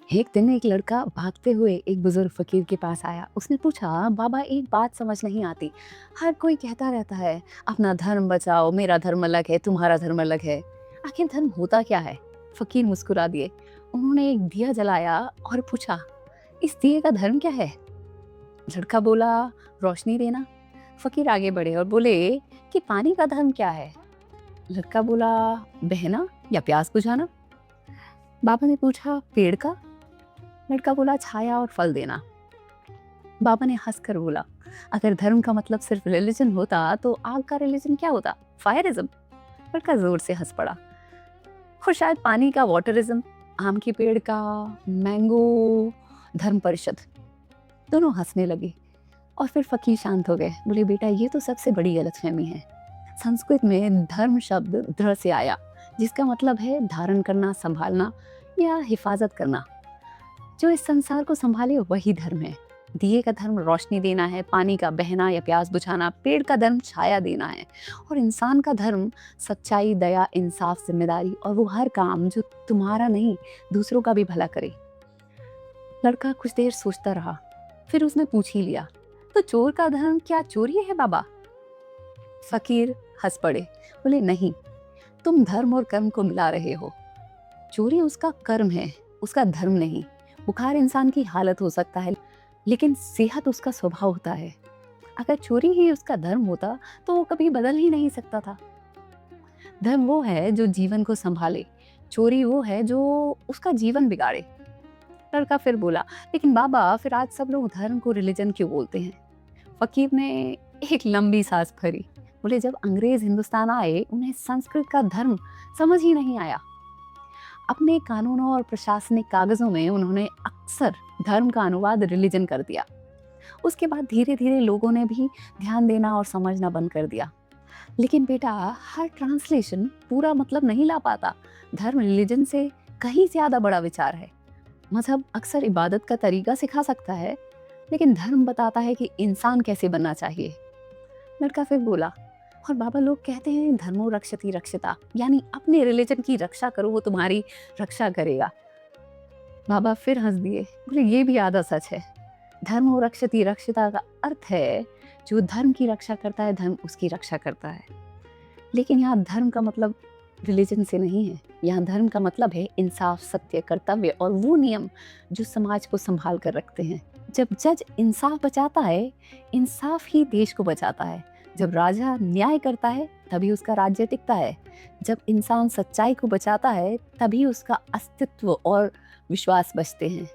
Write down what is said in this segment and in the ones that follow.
एक दिन एक लड़का भागते हुए एक बुजुर्ग फकीर के पास आया। उसने पूछा, बाबा एक बात समझ नहीं आती। हर कोई कहता रहता है अपना धर्म बचाओ, मेरा धर्म अलग है, तुम्हारा धर्म अलग है। आखिर धर्म होता क्या है? फकीर मुस्कुरा दिए। उन्होंने एक दिया जलाया और पूछा, इस दिए का धर्म क्या है? लड़का बोला, रोशनी देना। फकीर आगे बढ़े और बोले कि पानी का धर्म क्या है? लड़का बोला, बहना या प्यास बुझाना। बाबा ने पूछा, पेड़ का? लड़का बोला, छाया और फल देना। बाबा ने हंसकर बोला, अगर धर्म का मतलब सिर्फ रिलीजन होता तो आग का रिलीजन क्या होता? फायरिज्म। लड़का जोर से हंस पड़ा। और शायद पानी का वाटरिज्म, आम के पेड़ का मैंगो धर्म परिषद। दोनों हंसने लगे और फिर फकीर शांत हो गए। बोले, बेटा ये तो सबसे बड़ी गलतफहमी है। संस्कृत में धर्म शब्द धृ से आया, जिसका मतलब है धारण करना, संभालना या हिफाजत करना। जो इस संसार को संभाले वही धर्म है। दिए का धर्म रोशनी देना है, पानी का बहना या प्यास बुझाना, पेड़ का धर्म छाया देना है, और इंसान का धर्म सच्चाई, दया, इंसाफ, जिम्मेदारी, और वो हर काम जो तुम्हारा नहीं दूसरों का भी भला करे। लड़का कुछ देर सोचता रहा, फिर उसने पूछ ही लिया, तो चोर का धर्म क्या चोरी है बाबा? फकीर हंस पड़े। बोले, नहीं, तुम धर्म और कर्म को मिला रहे हो। चोरी उसका कर्म है, उसका धर्म नहीं। बुखार इंसान की हालत हो सकता है, लेकिन सेहत उसका स्वभाव होता है। अगर चोरी ही उसका धर्म होता तो वो कभी बदल ही नहीं सकता था। धर्म वो है जो जीवन को संभाले, चोरी वो है जो उसका जीवन बिगाड़े। लड़का फिर बोला, लेकिन बाबा फिर आज सब लोग धर्म को रिलीजन क्यों बोलते हैं? फकीर ने एक लंबी सांस भरी। बोले, जब अंग्रेज हिंदुस्तान आए उन्हें संस्कृत का धर्म समझ ही नहीं आया। अपने कानूनों और प्रशासनिक कागजों में उन्होंने अक्सर धर्म का अनुवाद रिलीजन कर दिया। उसके बाद धीरे धीरे लोगों ने भी ध्यान देना और समझना बंद कर दिया। लेकिन बेटा, हर ट्रांसलेशन पूरा मतलब नहीं ला पाता। धर्म रिलीजन से कहीं ज्यादा बड़ा विचार है। मजहब अक्सर इबादत का तरीका सिखा सकता है, लेकिन धर्म बताता है कि इंसान कैसे बनना चाहिए। लड़का फिर बोला, और बाबा लोग कहते हैं धर्मो रक्षति रक्षिता, यानी अपने रिलीजन की रक्षा करो, वो तुम्हारी रक्षा करेगा। बाबा फिर हंस दिए। बोले, ये भी आधा सच है। धर्मो रक्षति रक्षिता का अर्थ है जो धर्म की रक्षा करता है, धर्म उसकी रक्षा करता है। लेकिन यहाँ धर्म का मतलब रिलीजन से नहीं है। यहाँ धर्म का मतलब है इंसाफ, सत्य, कर्तव्य और वो नियम जो समाज को संभाल कर रखते हैं। जब जज इंसाफ बचाता है, इंसाफ ही देश को बचाता है। जब राजा न्याय करता है, तभी उसका राज्य टिकता है। जब इंसान सच्चाई को बचाता है, तभी उसका अस्तित्व और विश्वास बचते हैं।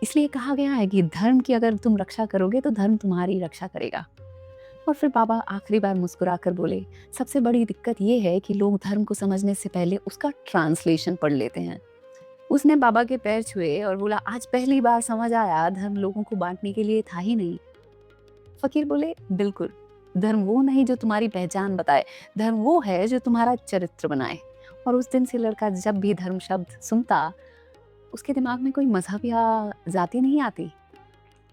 इसलिए कहा गया है कि धर्म की अगर तुम रक्षा करोगे तो धर्म तुम्हारी रक्षा करेगा। और फिर बाबा आखिरी बार मुस्कुराकर बोले, सबसे बड़ी दिक्कत ये है कि लोग धर्म को समझने से पहले उसका ट्रांसलेशन पढ़ लेते हैं। उसने बाबा के पैर छुए और बोला, आज पहली बार समझ आया, धर्म लोगों को बांटने के लिए था ही नहीं। फकीर बोले, बिल्कुल, धर्म वो नहीं जो तुम्हारी पहचान बताए, धर्म वो है जो तुम्हारा चरित्र बनाए। और उस दिन से लड़का जब भी धर्म शब्द सुनता, उसके दिमाग में कोई मजहब या जाति नहीं आती,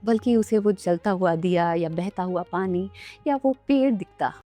बल्कि उसे वो जलता हुआ दिया या बहता हुआ पानी या वो पेड़ दिखता।